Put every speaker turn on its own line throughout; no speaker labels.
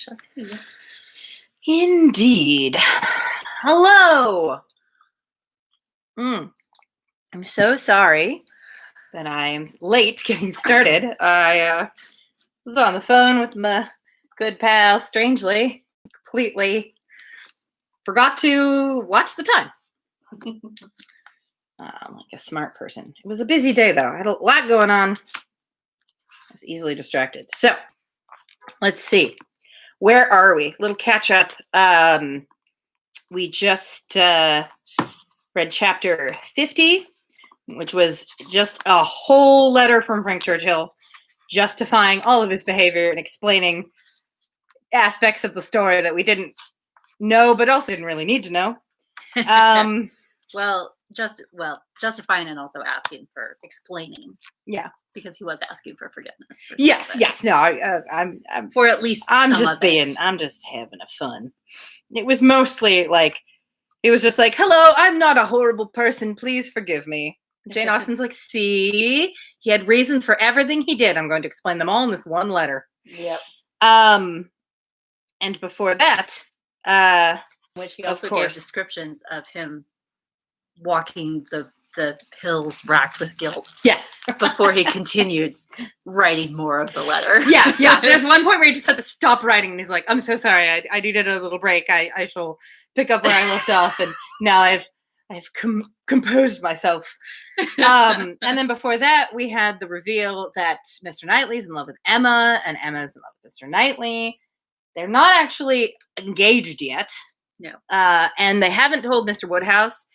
Shall I see?
Indeed. Hello. I'm so sorry that I am late getting started. I was on the phone with my good pal, strangely, completely forgot to watch the time. Like a smart person. It was a busy day, though. I had a lot going on. I was easily distracted. So, let's see. Where are we? Little catch up. We just read chapter 50, which was just a whole letter from Frank Churchill justifying all of his behavior and explaining aspects of the story that we didn't know, but also didn't really need to know.
Justifying and also asking for explaining.
Yeah,
because he was asking for forgiveness.
Yes. No, I'm
for at least.
I'm just having a fun. It was mostly like, it was just like, hello, I'm not a horrible person. Please forgive me. Jane Austen's like, see, he had reasons for everything he did. I'm going to explain them all in this one letter.
Yep.
And before that,
which he also gave descriptions of him walking the hills racked with guilt.
Yes.
Before he continued writing more of the letter.
Yeah. There's one point where he just had to stop writing, and he's like, I'm so sorry. I needed a little break. I shall pick up where I left off, and now I've composed myself. And then before that, we had the reveal that Mr. Knightley's in love with Emma, and Emma's in love with Mr. Knightley. They're not actually engaged yet.
No.
And they haven't told Mr. Woodhouse,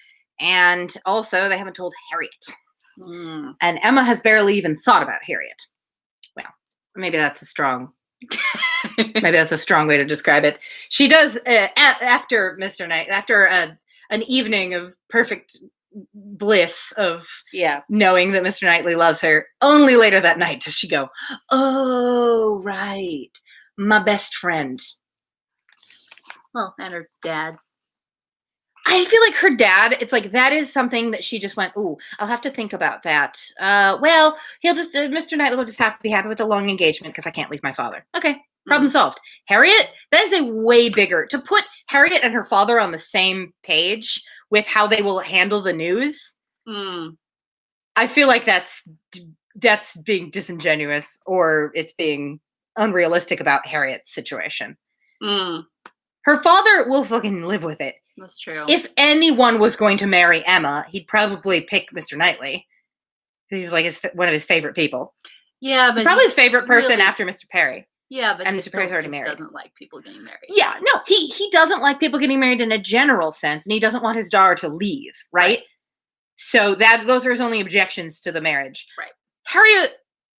and also they haven't told Harriet. And Emma has barely even thought about Harriet. Well, maybe that's a strong way to describe it. She does after Mr. Knight, after an evening of perfect bliss of knowing that Mr. Knightley loves her. Only later that night does she go, "Oh, right, my best friend."
Well, and her dad.
I feel like her dad, it's like, that is something that she just went, ooh, I'll have to think about that. Well, he'll just, Mr. Knightley will just have to be happy with a long engagement because I can't leave my father. Okay, problem solved. Harriet, that is a way bigger, to put Harriet and her father on the same page with how they will handle the news. I feel like that's being disingenuous, or it's being unrealistic about Harriet's situation. Her father will fucking live with it.
That's true.
If anyone was going to marry Emma, he'd probably pick Mr. Knightley. He's like one of his favorite people.
Yeah, but
probably his favorite person after Mr. Perry.
Yeah, but
and Mr. Perry's already married.
Doesn't like people getting married.
Yeah, no, he doesn't like people getting married in a general sense, and he doesn't want his daughter to leave, right? So those are his only objections to the marriage.
Right.
Harriet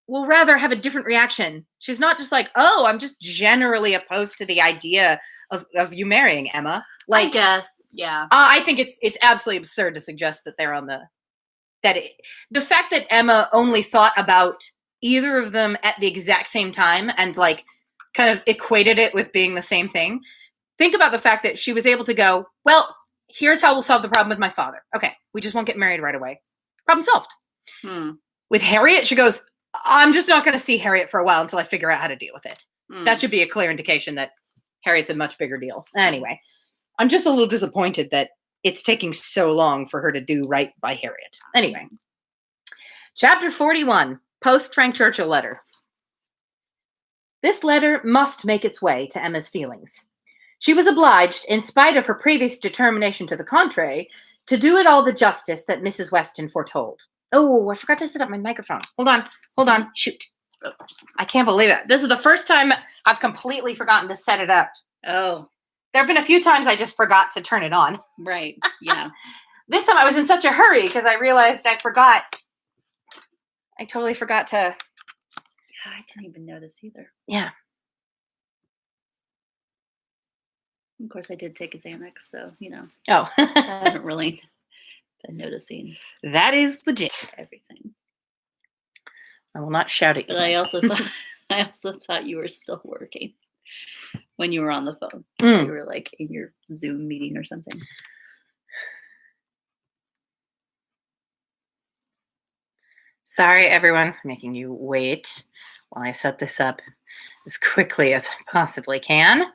will rather have a different reaction. She's not just like, oh, I'm just generally opposed to the idea of you marrying Emma. Like,
I guess, yeah.
I think it's absolutely absurd to suggest that they're on the fact that Emma only thought about either of them at the exact same time and like kind of equated it with being the same thing. Think about the fact that she was able to go, well, here's how we'll solve the problem with my father. Okay, we just won't get married right away. Problem solved. With Harriet, she goes, I'm just not going to see Harriet for a while until I figure out how to deal with it. That should be a clear indication that Harriet's a much bigger deal. Anyway, I'm just a little disappointed that it's taking so long for her to do right by Harriet. Anyway, chapter 41, post Frank Churchill letter. This letter must make its way to Emma's feelings. She was obliged, in spite of her previous determination to the contrary, to do it all the justice that Mrs. Weston foretold. Oh, I forgot to set up my microphone. Hold on. Shoot. I can't believe it. This is the first time I've completely forgotten to set it up.
Oh.
There have been a few times I just forgot to turn it on.
Right, yeah.
This time I was in such a hurry because I realized I totally forgot to.
Yeah, I didn't even notice either.
Yeah.
Of course, I did take a Xanax, so,
Oh.
I haven't really been noticing.
That is legit.
Everything.
I will not shout at you.
But I also thought you were still working when you were on the phone. You were like in your Zoom meeting or something.
Sorry, everyone, for making you wait while I set this up. as quickly as I possibly can.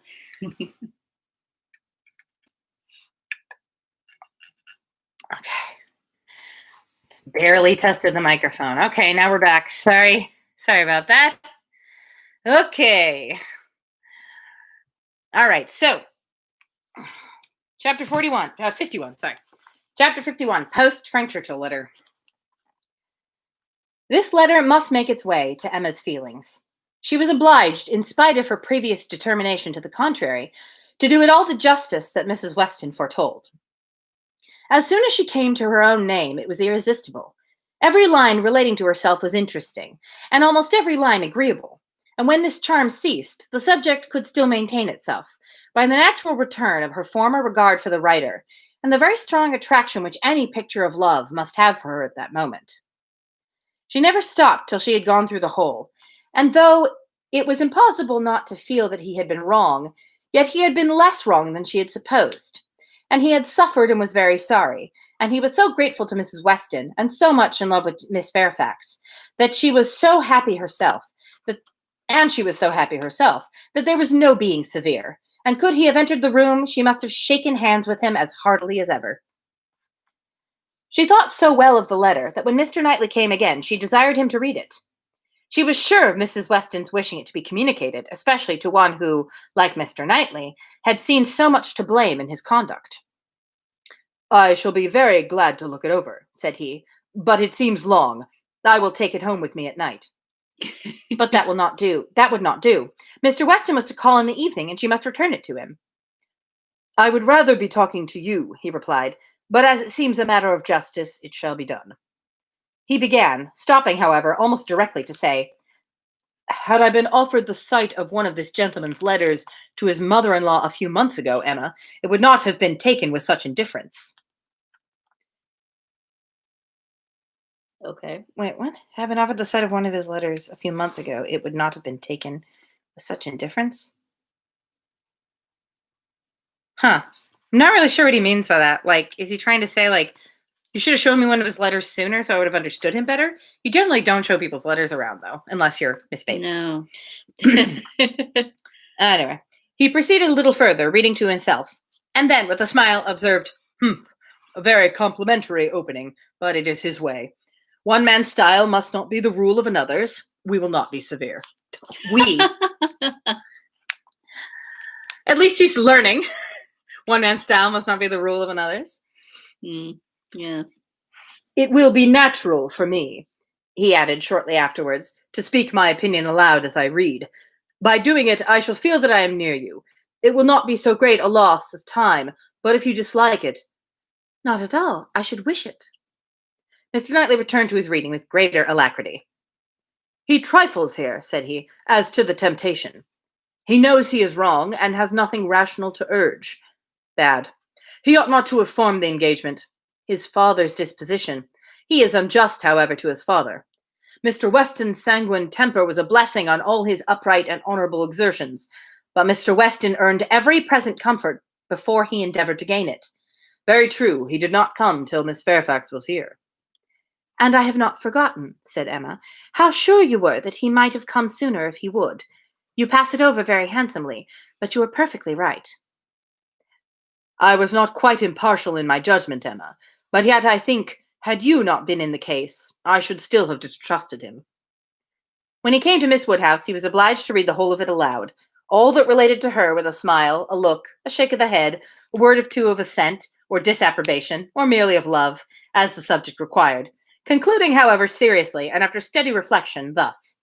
Okay. Just barely tested the microphone. Okay, now we're back. Sorry about that. Okay. All right, so chapter 51, sorry. Chapter 51, post Frank Churchill letter. This letter must make its way to Emma's feelings. She was obliged, in spite of her previous determination to the contrary, to do it all the justice that Mrs. Weston foretold. As soon as she came to her own name, it was irresistible. Every line relating to herself was interesting, and almost every line agreeable. And when this charm ceased, the subject could still maintain itself by the natural return of her former regard for the writer, and the very strong attraction which any picture of love must have for her at that moment. She never stopped till she had gone through the whole, and though it was impossible not to feel that he had been wrong, yet he had been less wrong than she had supposed. And he had suffered and was very sorry, and he was so grateful to Mrs. Weston, and so much in love with Miss Fairfax, that she was so happy herself, that there was no being severe, and could he have entered the room, she must have shaken hands with him as heartily as ever. She thought so well of the letter that when Mr. Knightley came again, she desired him to read it. She was sure of Mrs. Weston's wishing it to be communicated, especially to one who, like Mr. Knightley, had seen so much to blame in his conduct. "I shall be very glad to look it over," said he, "but it seems long. I will take it home with me at night." But that would not do. Mr. Weston was to call in the evening, and she must return it to him. "I would rather be talking to you," he replied, "but as it seems a matter of justice, it shall be done." He began, stopping, however, almost directly to say, "Had I been offered the sight of one of this gentleman's letters to his mother-in-law a few months ago, Emma, it would not have been taken with such indifference."
Okay.
Wait, what? Had been offered the sight of one of his letters a few months ago, it would not have been taken with such indifference? Huh. I'm not really sure what he means by that. Like, is he trying to say, like, you should have shown me one of his letters sooner so I would have understood him better? You generally don't show people's letters around, though, unless you're Miss Bates.
No.
Anyway, he proceeded a little further, reading to himself, and then, with a smile, observed, "A very complimentary opening, but it is his way. One man's style must not be the rule of another's. We will not be severe." We. At least he's learning. One man's style must not be the rule of another's.
Yes.
"It will be natural for me," he added shortly afterwards, "to speak my opinion aloud as I read. By doing it, I shall feel that I am near you. It will not be so great a loss of time, but if you dislike it—" "Not at all. I should wish it." Mr. Knightley returned to his reading with greater alacrity. "He trifles here," said he, "as to the temptation. He knows he is wrong, and has nothing rational to urge. Bad. He ought not to have formed the engagement. His father's disposition. He is unjust, however, to his father. Mr. Weston's sanguine temper was a blessing on all his upright and honorable exertions, but Mr. Weston earned every present comfort before he endeavored to gain it. Very true, he did not come till Miss Fairfax was here." "And I have not forgotten," said Emma, "how sure you were that he might have come sooner if he would. You pass it over very handsomely, but you are perfectly right." "I was not quite impartial in my judgment, Emma, but yet I think, had you not been in the case, I should still have distrusted him." When he came to Miss Woodhouse, he was obliged to read the whole of it aloud, all that related to her, with a smile, a look, a shake of the head, a word or two of assent, or disapprobation, or merely of love, as the subject required, concluding, however, seriously, and after steady reflection, thus: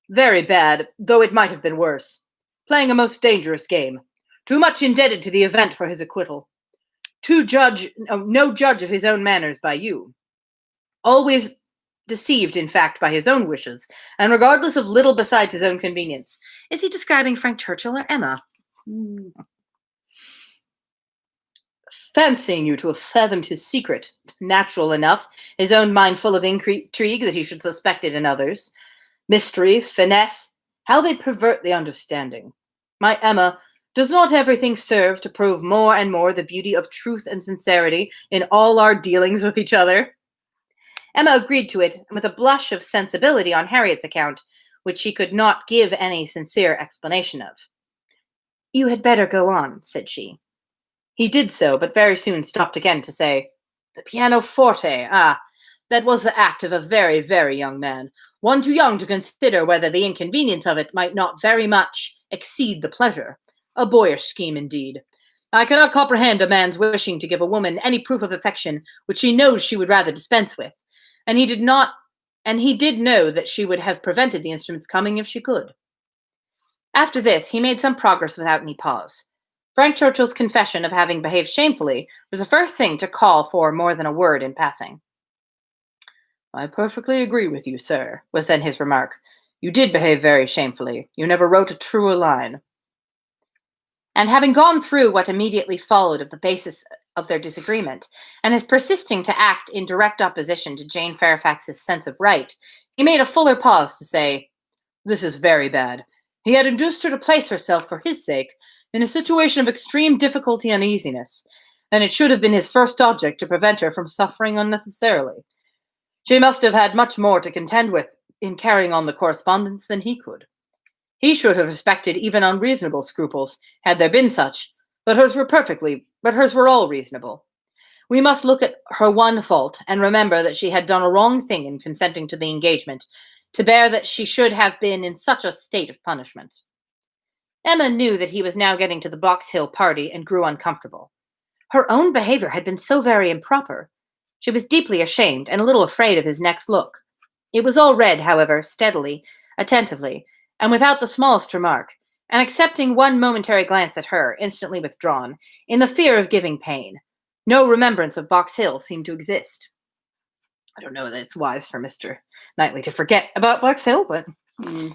"Very bad, though it might have been worse. Playing a most dangerous game. Too much indebted to the event for his acquittal. No judge of his own manners by you. Always deceived, in fact, by his own wishes, and regardless of little besides his own convenience." Is he describing Frank Churchill or Emma? "Fancying you to have fathomed his secret. Natural enough, his own mind full of intrigue that he should suspect it in others. Mystery, finesse, how they pervert the understanding. My Emma, does not everything serve to prove more and more the beauty of truth and sincerity in all our dealings with each other?" Emma agreed to it, and with a blush of sensibility on Harriet's account, which she could not give any sincere explanation of. "You had better go on," said she. He did so, but very soon stopped again to say, "The pianoforte, that was the act of a very, very young man, one too young to consider whether the inconvenience of it might not very much exceed the pleasure. A boyish scheme indeed. I cannot comprehend a man's wishing to give a woman any proof of affection which he knows she would rather dispense with, and he did know that she would have prevented the instrument's coming if she could." After this, he made some progress without any pause. Frank Churchill's confession of having behaved shamefully was the first thing to call for more than a word in passing. "I perfectly agree with you, sir," was then his remark. "You did behave very shamefully. You never wrote a truer line." And having gone through what immediately followed of the basis of their disagreement, and his persisting to act in direct opposition to Jane Fairfax's sense of right, he made a fuller pause to say, "This is very bad. He had induced her to place herself, for his sake, in a situation of extreme difficulty and uneasiness, and it should have been his first object to prevent her from suffering unnecessarily. She must have had much more to contend with in carrying on the correspondence than he could. He should have respected even unreasonable scruples, had there been such, but hers were all reasonable. We must look at her one fault, and remember that she had done a wrong thing in consenting to the engagement, to bear that she should have been in such a state of punishment." Emma knew that he was now getting to the Box Hill party, and grew uncomfortable. Her own behavior had been so very improper. She was deeply ashamed, and a little afraid of his next look. It was all read, however, steadily, attentively, and without the smallest remark, and excepting one momentary glance at her, instantly withdrawn, in the fear of giving pain. No remembrance of Box Hill seemed to exist. I don't know that it's wise for Mr. Knightley to forget about Box Hill, but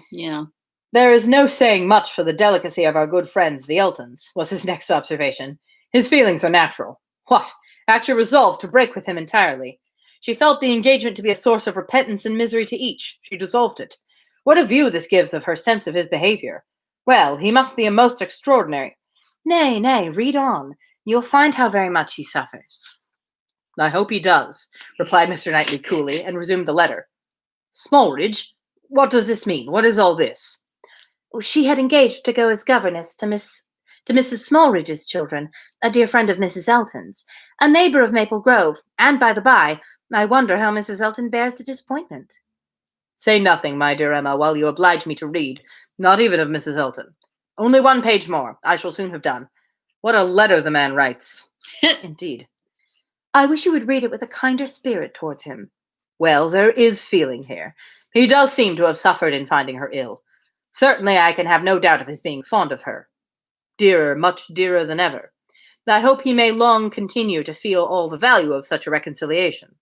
Yeah.
"There is no saying much for the delicacy of our good friends, the Eltons," was his next observation. "His feelings are natural. What? Actually resolved to break with him entirely. She felt the engagement to be a source of repentance and misery to each. She dissolved it. What a view this gives of her sense of his behavior. Well, he must be a most extraordinary—" "Nay, nay, read on. You'll find how very much he suffers." "I hope he does," replied Mr. Knightley coolly, and resumed the letter. "Smallridge, what does this mean? What is all this?"
She had engaged to go as governess to Mrs. Smallridge's children, a dear friend of Mrs. Elton's, a neighbor of Maple Grove, and by the by, I wonder how Mrs. Elton bears the disappointment."
"Say nothing, my dear Emma, while you oblige me to read, not even of Mrs. Elton. Only one page more. I shall soon have done. What a letter the man writes."
"Indeed." "I wish you would read it with a kinder spirit towards him."
"Well, there is feeling here. He does seem to have suffered in finding her ill. Certainly I can have no doubt of his being fond of her. Dearer, much dearer than ever. I hope he may long continue to feel all the value of such a reconciliation.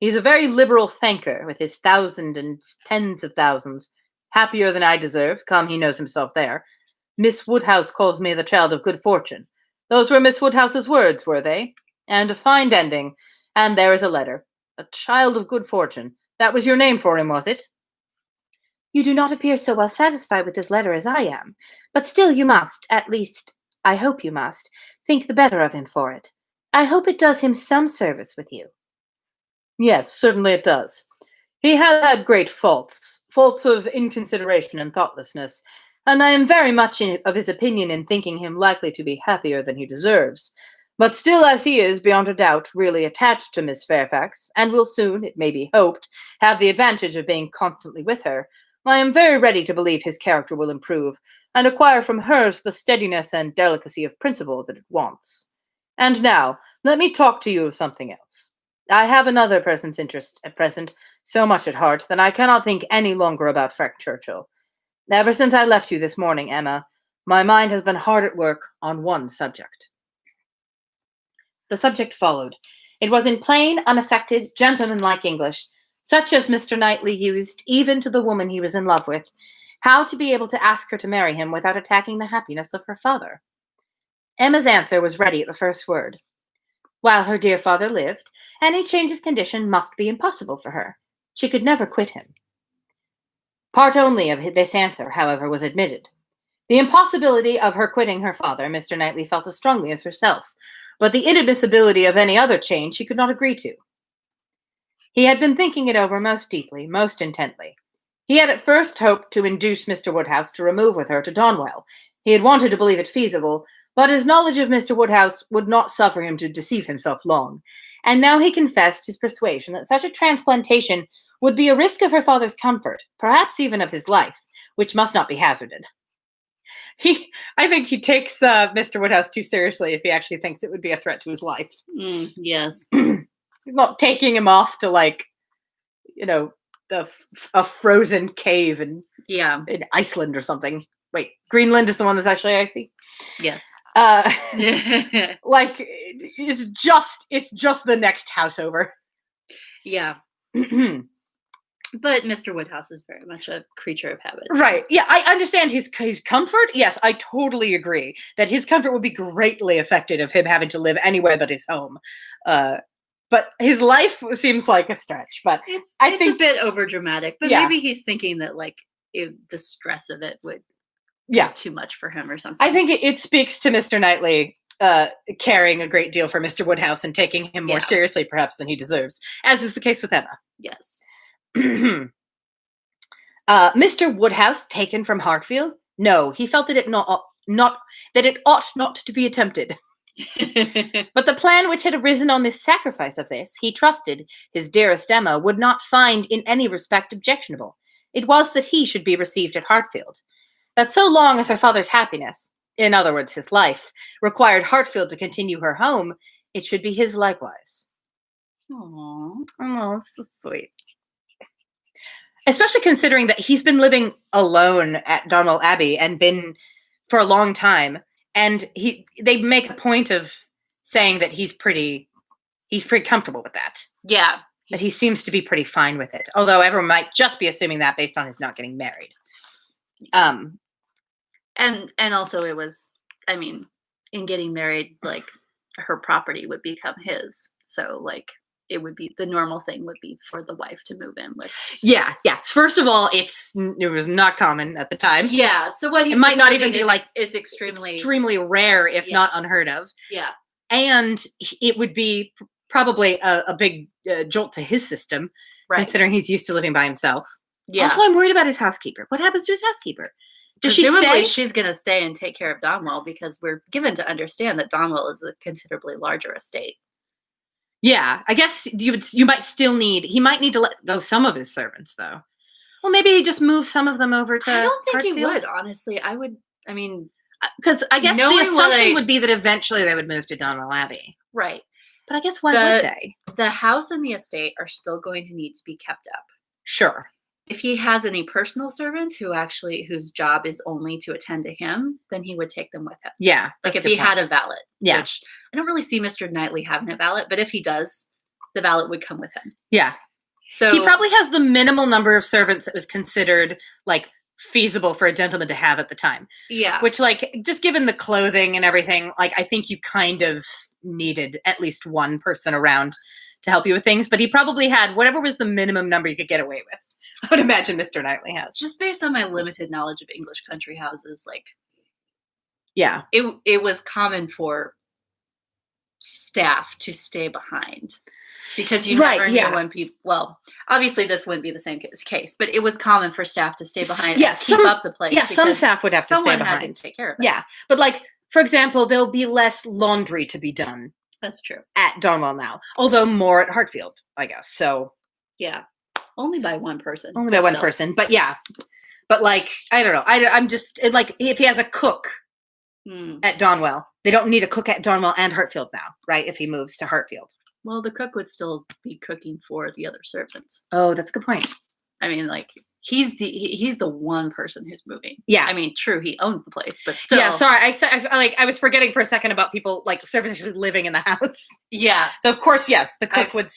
He's a very liberal thanker, with his thousands and tens of thousands. Happier than I deserve, come he knows himself there. Miss Woodhouse calls me the child of good fortune. Those were Miss Woodhouse's words, were they? And a fine ending. And there is a letter. A child of good fortune. That was your name for him, was it?"
"You do not appear so well satisfied with this letter as I am, but still you must, at least, I hope you must, think the better of him for it. I hope it does him some service with you."
"Yes, certainly it does. He has had great faults of inconsideration and thoughtlessness, and I am very much of his opinion in thinking him likely to be happier than he deserves. But still, as he is, beyond a doubt, really attached to Miss Fairfax, and will soon, it may be hoped, have the advantage of being constantly with her, I am very ready to believe his character will improve, and acquire from hers the steadiness and delicacy of principle that it wants. And now, let me talk to you of something else. I have another person's interest at present so much at heart that I cannot think any longer about Frank Churchill. Ever since I left you this morning, Emma, my mind has been hard at work on one subject." The subject followed. It was in plain, unaffected, gentlemanlike English, such as Mr. Knightley used even to the woman he was in love with, how to be able to ask her to marry him without attacking the happiness of her father. Emma's answer was ready at the first word. While her dear father lived, any change of condition must be impossible for her. She could never quit him. Part only of this answer, however, was admitted. The impossibility of her quitting her father, Mr. Knightley felt as strongly as herself, but the inadmissibility of any other change he could not agree to. He had been thinking it over most deeply, most intently.
He had at first hoped to induce Mr. Woodhouse to remove with her to Donwell. He had wanted to believe it feasible, but his knowledge of Mr. Woodhouse would not suffer him to deceive himself long. And now he confessed his persuasion that such a transplantation would be a risk of her father's comfort, perhaps even of his life, which must not be hazarded. I think he takes Mr. Woodhouse too seriously if he actually thinks it would be a threat to his life.
Yes.
He's not taking him off to, like, a frozen cave in Iceland or something. Wait, Greenland is the one that's actually icy?
Yes.
Like, it's just the next house over.
Yeah. But Mr. Woodhouse is very much a creature of habit.
Right. Yeah, I understand his comfort. Yes, I totally agree that his comfort would be greatly affected of him having to live anywhere but his home. But his life seems like a stretch. But
it's
I think
a bit overdramatic. But maybe he's thinking that, like, the stress of it would be too much for him or something.
I think it speaks to Mr. Knightley caring a great deal for Mr. Woodhouse and taking him more seriously, perhaps, than he deserves, as is the case with Emma.
Yes.
Mr. Woodhouse taken from Hartfield? No, he felt that it ought not to be attempted. But the plan which had arisen on this sacrifice of this, he trusted his dearest Emma would not find in any respect objectionable. It was that he should be received at Hartfield. That so long as her father's happiness, in other words, his life, required Hartfield to continue her home, it should be his likewise.
Aww.
Oh, so sweet. Especially considering that he's been living alone at Donwell Abbey and been for a long time. And they make a point of saying that he's pretty comfortable with that.
Yeah.
That he seems to be pretty fine with it. Although everyone might just be assuming that based on his not getting married.
And also it was, I mean, in getting married, like, her property would become his. So, like, it would be, the normal thing would be for the wife to move in with.
Yeah. First of all, it was not common at the time.
Yeah. So what
it might not even be
is
extremely rare, if not unheard of.
Yeah.
And it would be probably a big jolt to his system, considering he's used to living by himself. Yeah. Also, I'm worried about his housekeeper. What happens to his housekeeper? Does she stay?
She's going to stay and take care of Donwell, because we're given to understand that Donwell is a considerably larger estate.
Yeah, I guess you might still need. He might need to let go some of his servants, though. Well, maybe he just move some of them over to.
I don't think
Hartfield.
he would. Honestly, I would. I mean,
because I guess the assumption would be that eventually they would move to Donwell Abbey,
right?
But I guess why would they?
The house and the estate are still going to need to be kept up.
Sure.
If he has any personal servants whose job is only to attend to him, then he would take them with him.
Yeah.
Like if he had a valet.
Yeah.
Which I don't really see Mr. Knightley having a valet, but if he does, the valet would come with him.
Yeah. So he probably has the minimal number of servants that was considered, like, feasible for a gentleman to have at the time.
Yeah.
Which, like, just given the clothing and everything, like, I think you kind of needed at least one person around to help you with things. But he probably had whatever was the minimum number you could get away with. I would imagine Mr. Knightley has.
Just based on my limited knowledge of English country houses, like,
yeah,
it was common for staff to stay behind, because you never knew when people. Well, obviously this wouldn't be the same case, but it was common for staff to stay behind and keep up the place.
Yeah, some staff would have to stay behind.
Someone had to take care of it.
Yeah, but, like, for example, there'll be less laundry to be done.
That's true.
At Donwell now, although more at Hartfield, I guess. So
yeah. Only by one person.
Only by one person. But yeah. But, like, I don't know. I'm just, like, if he has a cook at Donwell, they don't need a cook at Donwell and Hartfield now, right? If he moves to Hartfield.
Well, the cook would still be cooking for the other servants.
Oh, that's a good point.
I mean, like, he's the one person who's moving.
Yeah.
I mean, true, he owns the place, but still.
Yeah, sorry. I was forgetting for a second about people, like, servants actually living in the house.
Yeah.
So, of course, yes, the cook would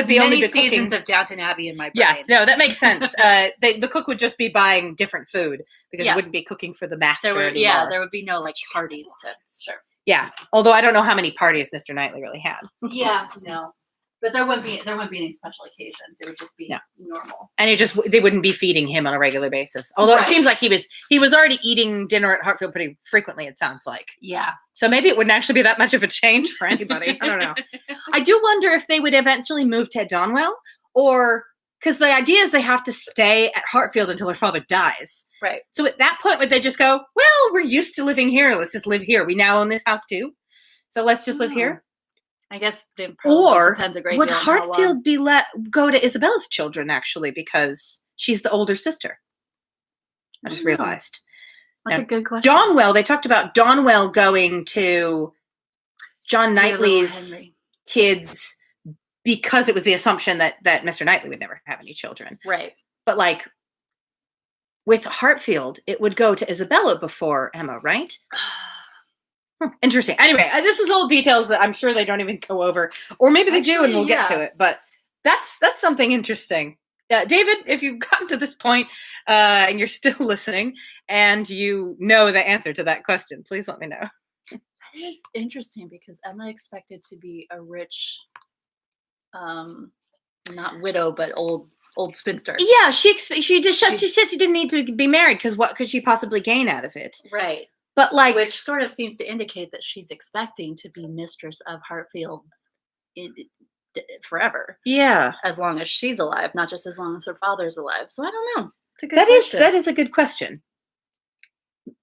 be only
many seasons of Downton Abbey in my brain.
Yes, no, that makes sense. The cook would just be buying different food, because it wouldn't be cooking for the master anymore. Yeah,
there would be no, like, parties to serve.
Yeah, although I don't know how many parties Mr. Knightley really had.
Yeah, no. But there wouldn't be any special occasions. It would just be normal.
And they wouldn't be feeding him on a regular basis. Although it seems like he was already eating dinner at Hartfield pretty frequently, it sounds like.
Yeah.
So maybe it wouldn't actually be that much of a change for anybody. I don't know. I do wonder if they would eventually move to Donwell, or
because the idea is they have to stay at Hartfield until her father dies.
Right.
So at that point, would they just go, well, we're used to living here. Let's just live here. We now own this house too. So let's just live here.
I guess it probably depends a great
would
deal on how long.
Hartfield be let go to Isabella's children, actually, because she's the older sister? I just realized.
That's a good question.
Donwell, they talked about Donwell going to John Knightley's kids because it was the assumption that Mr. Knightley would never have any children.
Right.
But like with Hartfield, it would go to Isabella before Emma, right? Interesting. Anyway, this is all details that I'm sure they don't even go over, or maybe they do, and we'll get to it. But that's something interesting. David, if you've gotten to this point and you're still listening, and you know the answer to that question, please let me know.
That is interesting because Emma expected to be a rich, not widow, but old spinster.
Yeah, she said she didn't need to be married because what could she possibly gain out of it?
Right.
But like,
which sort of seems to indicate that she's expecting to be mistress of Hartfield forever.
Yeah,
as long as she's alive, not just as long as her father's alive. So I don't know. It's a good question.
That is a good question.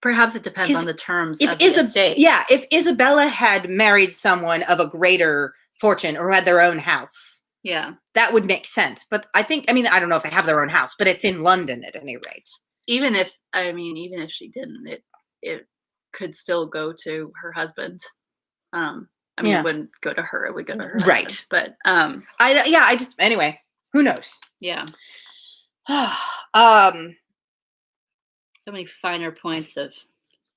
Perhaps it depends on the terms of the estate.
Yeah, if Isabella had married someone of a greater fortune or had their own house, that would make sense. But I don't know if they have their own house, but it's in London at any rate.
Even if she didn't, it could still go to her husband. It wouldn't go to her; it would go to her
right.
husband. But
anyway, who knows?
Yeah. So many finer points of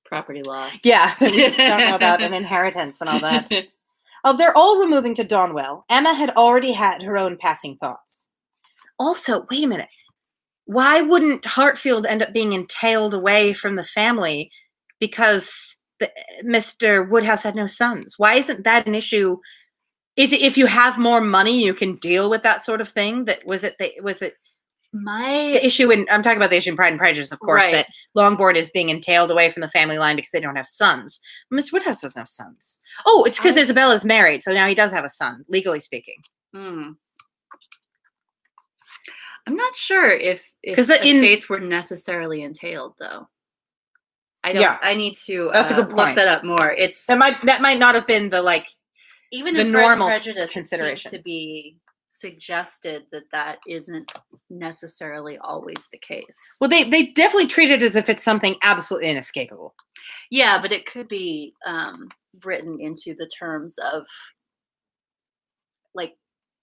property law.
Yeah, we just don't know about an inheritance and all that. Of their all removing to Donwell, Emma had already had her own passing thoughts. Also, wait a minute. Why wouldn't Hartfield end up being entailed away from the family because Mr. Woodhouse had no sons? Why isn't that an issue? Is it if you have more money, you can deal with that sort of thing? The issue I'm talking about the issue in Pride and Prejudice, of course, that Longbourn is being entailed away from the family line because they don't have sons. Mr. Woodhouse doesn't have sons. Oh, it's because Isabella's married, so now he does have a son, legally speaking.
I'm not sure if estates were necessarily entailed, though. I need to look that up more.
That might not have been the
even
the
in
normal
Pride and Prejudice,
consideration.
It seems to be suggested that isn't necessarily always the case.
Well, they definitely treat it as if it's something absolutely inescapable.
Yeah, but it could be written into the terms of,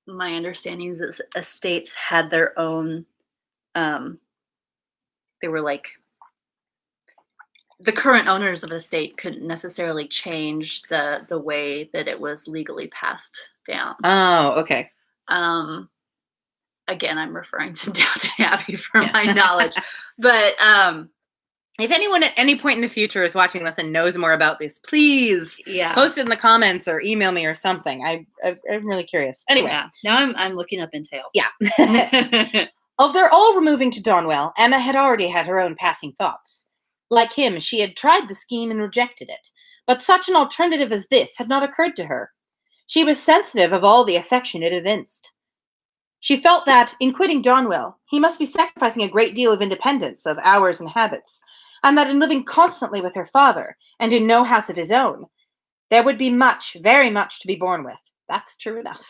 my understanding is that estates had their own, they were the current owners of the estate couldn't necessarily change the way that it was legally passed down.
Oh, okay.
Again, I'm referring to Downton Abbey for my knowledge, but
if anyone at any point in the future is watching this and knows more about this, please post it in the comments or email me or something. I'm really curious. Anyway,
now I'm looking up entail.
Yeah. Of their all removing to Donwell, Emma had already had her own passing thoughts. Like him, she had tried the scheme and rejected it, but such an alternative as this had not occurred to her. She was sensitive of all the affection it evinced. She felt that, in quitting Donwell, he must be sacrificing a great deal of independence of hours and habits, and that in living constantly with her father, and in no house of his own, there would be much, very much to be borne with. That's true enough.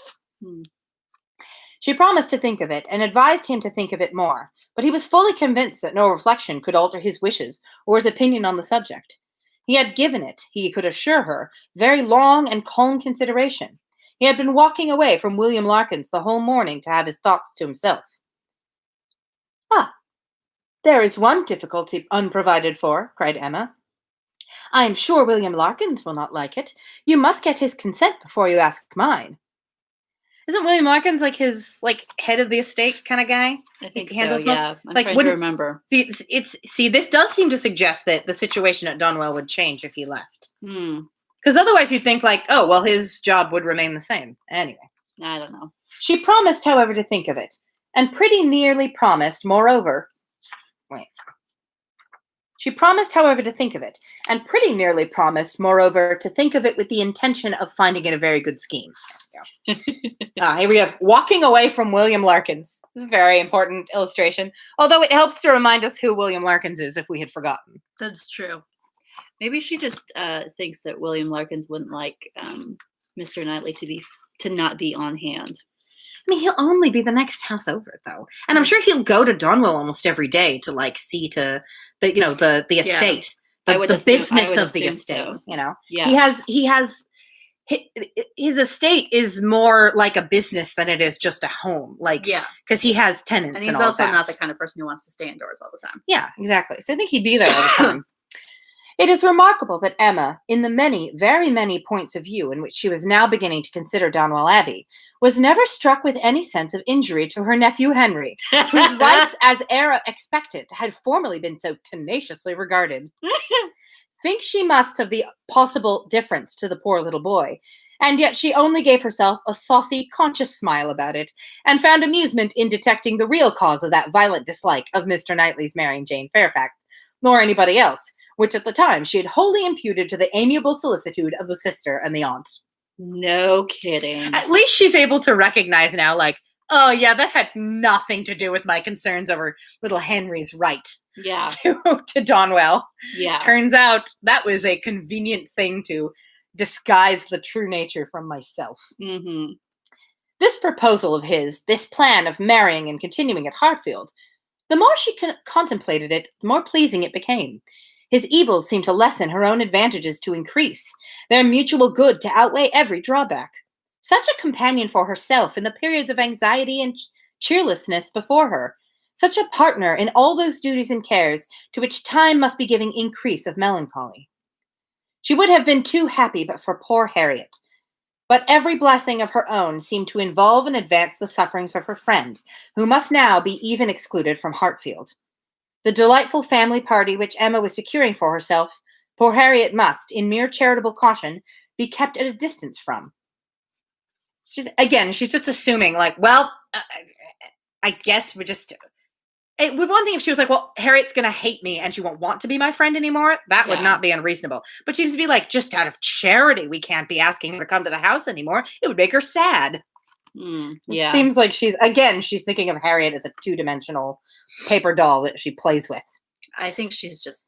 She promised to think of it, and advised him to think of it more, but he was fully convinced that no reflection could alter his wishes or his opinion on the subject. He had given it, he could assure her, very long and calm consideration. He had been walking away from William Larkins the whole morning to have his thoughts to himself. Ah, there is one difficulty unprovided for, cried Emma. I am sure William Larkins will not like it. You must get his consent before you ask mine. Isn't William Larkins his head of the estate kind of guy?
I think so, yeah. I'm trying to remember.
See, this does seem to suggest that the situation at Donwell would change if he left. Because otherwise you'd think his job would remain the same. Anyway.
I don't know.
She promised, however, to think of it. And pretty nearly promised, moreover.
She promised, however, to think of it, and pretty nearly promised, moreover, to think of it with the intention of finding it a very good scheme. Here we have walking away from William Larkins. This is a very important illustration, although it helps to remind us who William Larkins is if we had forgotten.
That's true. Maybe she just thinks that William Larkins wouldn't like Mr. Knightley to not be on hand.
I mean, he'll only be the next house over, though, and I'm sure he'll go to Donwell almost every day to like see to the estate, the business of the estate.
So.
Yeah,
he has his estate is more like a business than it is just a home. Because he has tenants,
and he's
and all
also
that.
Not the kind of person who wants to stay indoors all the time.
Yeah, exactly. So I think he'd be there all the time. It is remarkable that Emma, in the many, very many points of view in which she was now beginning to consider Donwell Abbey, was never struck with any sense of injury to her nephew Henry, whose rights, as Era expected, had formerly been so tenaciously regarded. Think she must of the possible difference to the poor little boy, and yet she only gave herself a saucy, conscious smile about it, and found amusement in detecting the real cause of that violent dislike of Mr. Knightley's marrying Jane Fairfax, nor anybody else, which at the time she had wholly imputed to the amiable solicitude of the sister and the aunt.
No kidding.
At least she's able to recognize now, like, oh yeah, that had nothing to do with my concerns over little Henry's right to Donwell.
Yeah.
Turns out that was a convenient thing to disguise the true nature from myself.
Mm-hmm.
This proposal of his, this plan of marrying and continuing at Hartfield, the more she contemplated it, the more pleasing it became. His evils seemed to lessen, her own advantages to increase, their mutual good to outweigh every drawback. Such a companion for herself in the periods of anxiety and cheerlessness before her, such a partner in all those duties and cares to which time must be giving increase of melancholy. She would have been too happy but for poor Harriet. But every blessing of her own seemed to involve and advance the sufferings of her friend, who must now be even excluded from Hartfield. The delightful family party which Emma was securing for herself, poor Harriet must, in mere charitable caution, be kept at a distance from.
She's just assuming, like, well, I guess we're just... It would one thing if she was like, well, Harriet's going to hate me and she won't want to be my friend anymore. That would not be unreasonable. But she seems to be like, just out of charity, we can't be asking her to come to the house anymore. It would make her sad.
Yeah.
It seems like she's thinking of Harriet as a two-dimensional paper doll that she plays with.
I think she's just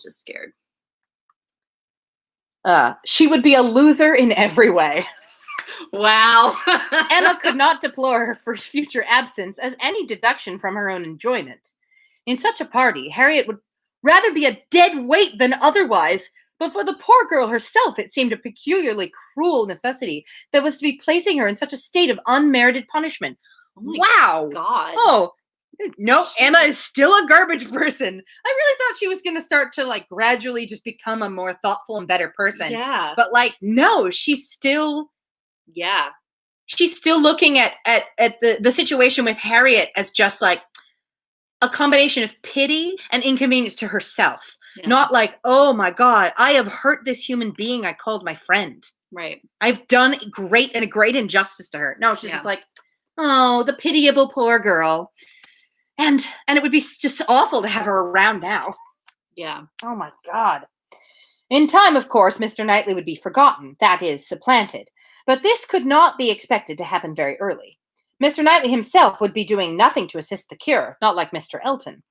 scared.
She would be a loser in every way.
Wow.
Emma could not deplore her future absence as any deduction from her own enjoyment. In such a party, Harriet would rather be a dead weight than otherwise, but for the poor girl herself, it seemed a peculiarly cruel necessity that was to be placing her in such a state of unmerited punishment.
Wow. God.
Oh, no, Emma is still a garbage person. I really thought she was going to start to, like, gradually just become a more thoughtful and better person.
Yeah.
But, like, no, she's still...
Yeah.
She's still looking at the situation with Harriet as just like a combination of pity and inconvenience to herself. Yeah. Not like, oh my God, I have hurt this human being I called my friend.
Right.
I've done a great injustice to her. No, she's just like, oh, the pitiable poor girl. And it would be just awful to have her around now.
Yeah.
Oh my God. In time, of course, Mr. Knightley would be forgotten, that is, supplanted. But this could not be expected to happen very early. Mr. Knightley himself would be doing nothing to assist the cure, not like Mr. Elton.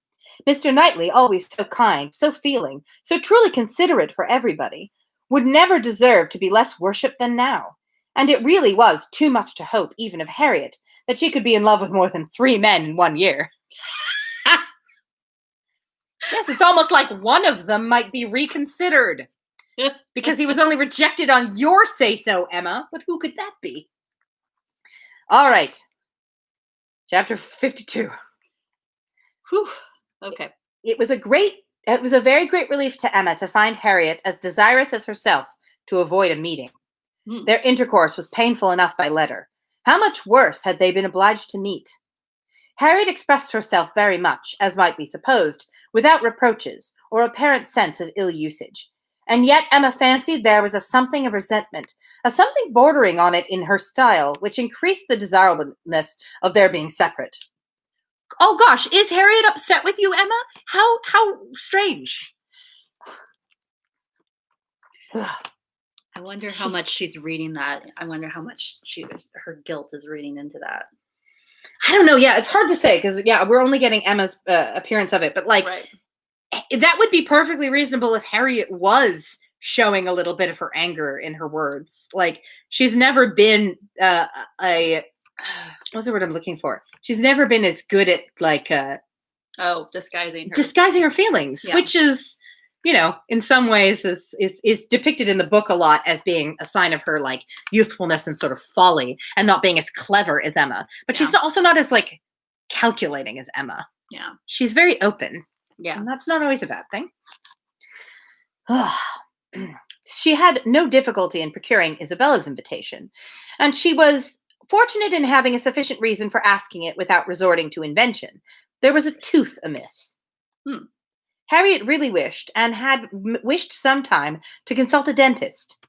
Mr. Knightley, always so kind, so feeling, so truly considerate for everybody, would never deserve to be less worshipped than now. And it really was too much to hope, even of Harriet, that she could be in love with more than 3 men in 1 year. Yes, it's almost like one of them might be reconsidered. Because he was only rejected on your say-so, Emma. But who could that be? All right. Chapter 52.
Whew. Okay.
It was a very great relief to Emma to find Harriet as desirous as herself to avoid a meeting. Their intercourse was painful enough by letter. How much worse had they been obliged to meet? Harriet expressed herself very much, as might be supposed, without reproaches or apparent sense of ill usage. And yet Emma fancied there was a something of resentment, a something bordering on it in her style, which increased the desirableness of their being separate.
Oh gosh, is Harriet upset with you, Emma? How strange.
I wonder how much she's reading that. I wonder how much her guilt is reading into that.
I don't know. Yeah, it's hard to say because we're only getting Emma's appearance of it, but like that would be perfectly reasonable if Harriet was showing a little bit of her anger in her words. Like she's never been what's the word I'm looking for? She's never been as good at like
disguising
her feelings, which is, you know, in some ways is depicted in the book a lot as being a sign of her like youthfulness and sort of folly and not being as clever as Emma. But she's also not as like calculating as Emma.
Yeah.
She's very open.
Yeah.
And that's not always a bad thing. She had no difficulty in procuring Isabella's invitation, and she was fortunate in having a sufficient reason for asking it without resorting to invention. There was a tooth amiss. Harriet really wished, and had wished some time, to consult a dentist.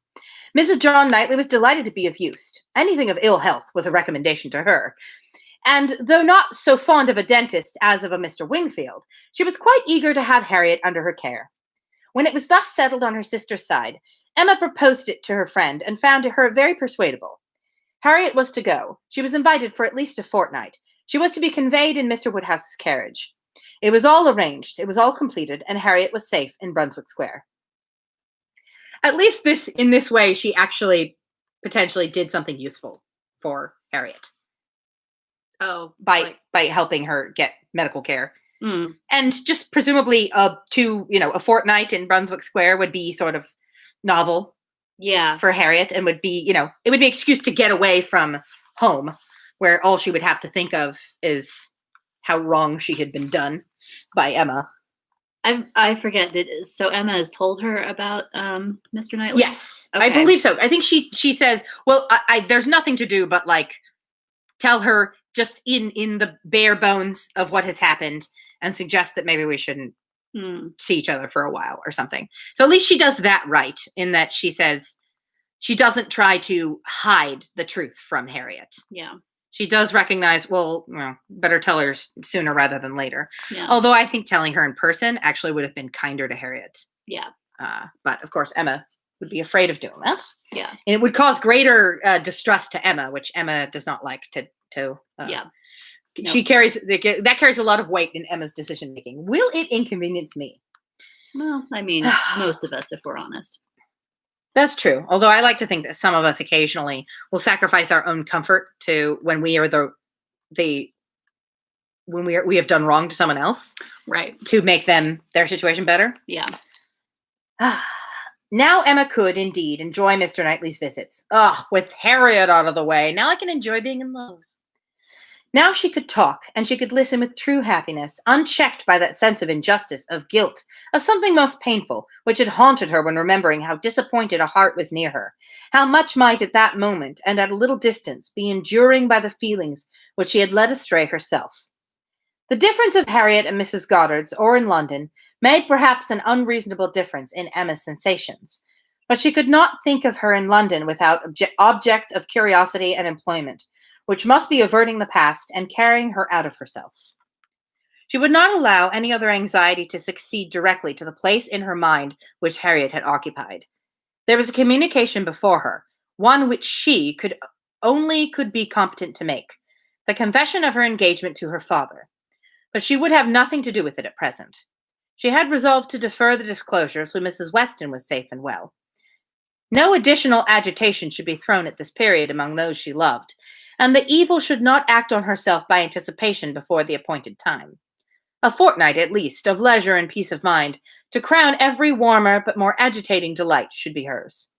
Mrs. John Knightley was delighted to be of use. Anything of ill health was a recommendation to her. And though not so fond of a dentist as of a Mr. Wingfield, she was quite eager to have Harriet under her care. When it was thus settled on her sister's side, Emma proposed it to her friend and found her very persuadable. Harriet was to go. She was invited for at least a fortnight. She was to be conveyed in Mr. Woodhouse's carriage. It was all arranged, it was all completed, and Harriet was safe in Brunswick Square. At least in this way, she actually potentially did something useful for Harriet.
Oh,
by helping her get medical care.
Mm.
And just presumably a fortnight in Brunswick Square would be sort of novel.
Yeah.
For Harriet, and would be, it would be an excuse to get away from home, where all she would have to think of is how wrong she had been done by Emma.
I forget. So Emma has told her about Mr. Knightley?
Yes, okay. I believe so. I think she says, well, I there's nothing to do but like tell her just in the bare bones of what has happened and suggest that maybe we shouldn't see each other for a while or something. So at least she does that right, in that she says she doesn't try to hide the truth from Harriet.
Yeah.
She does recognize, well, better tell her sooner rather than later.
Yeah.
Although I think telling her in person actually would have been kinder to Harriet.
Yeah.
But of course, Emma would be afraid of doing that.
Yeah.
And it would cause greater distrust to Emma, which Emma does not like to
yeah.
She carries a lot of weight in Emma's decision making. Will it inconvenience me?
Well, I mean, most of us, if we're honest.
That's true. Although I like to think that some of us occasionally will sacrifice our own comfort to when we are we have done wrong to someone else,
right?
To make their situation better.
Yeah.
Now Emma could indeed enjoy Mr. Knightley's visits. With Harriet out of the way, now I can enjoy being in love. Now she could talk, and she could listen with true happiness, unchecked by that sense of injustice, of guilt, of something most painful, which had haunted her when remembering how disappointed a heart was near her, how much might at that moment, and at a little distance, be enduring by the feelings which she had led astray herself. The difference of Harriet and Mrs. Goddard's, or in London, made perhaps an unreasonable difference in Emma's sensations, but she could not think of her in London without objects of curiosity and employment, which must be averting the past and carrying her out of herself. She would not allow any other anxiety to succeed directly to the place in her mind which Harriet had occupied. There was a communication before her, one which she could be competent to make, the confession of her engagement to her father. But she would have nothing to do with it at present. She had resolved to defer the disclosure till Mrs. Weston was safe and well. No additional agitation should be thrown at this period among those she loved, and the evil should not act on herself by anticipation before the appointed time. A fortnight, at least, of leisure and peace of mind, to crown every warmer but more agitating delight, should be hers.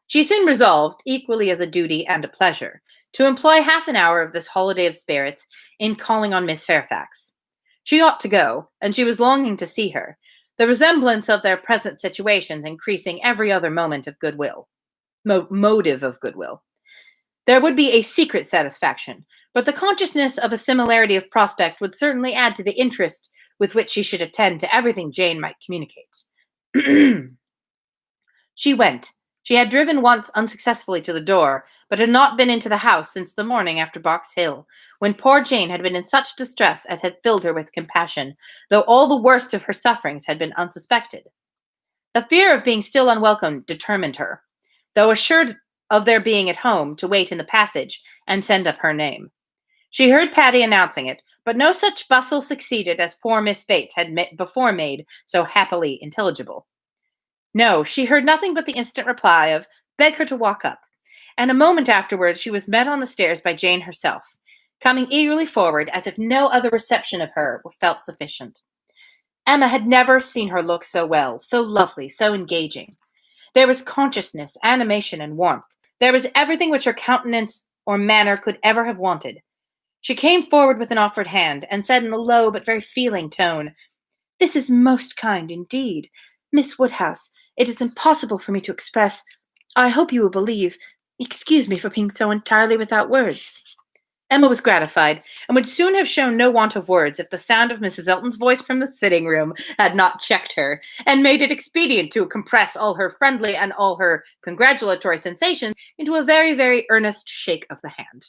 She soon resolved, equally as a duty and a pleasure, to employ half an hour of this holiday of spirits in calling on Miss Fairfax. She ought to go, and she was longing to see her, the resemblance of their present situations increasing every other moment of goodwill. Motive of goodwill. There would be a secret satisfaction, but the consciousness of a similarity of prospect would certainly add to the interest with which she should attend to everything Jane might communicate. She went,
She had driven once unsuccessfully to the door, but had not been into the house since the morning after Box Hill, when poor Jane had been in such distress as had filled her with compassion, though all the worst of her sufferings had been unsuspected. The fear of being still unwelcome determined her, though assured of their being at home, to wait in the passage and send up her name. She heard Patty announcing it, but no such bustle succeeded as poor Miss Bates had before made so happily intelligible. No, she heard nothing but the instant reply of, "Beg her to walk up," and a moment afterwards she was met on the stairs by Jane herself, coming eagerly forward as if no other reception of her felt sufficient. Emma had never seen her look so well, so lovely, so engaging. There was consciousness, animation, and warmth. There was everything which her countenance or manner could ever have wanted. She came forward with an offered hand, and said in a low but very feeling tone, "This is most kind indeed. Miss Woodhouse, it is impossible for me to express. I hope you will believe. Excuse me for being so entirely without words." Emma was gratified, and would soon have shown no want of words if the sound of Mrs. Elton's voice from the sitting room had not checked her, and made it expedient to compress all her friendly and all her congratulatory sensations into a very, very earnest shake of the hand.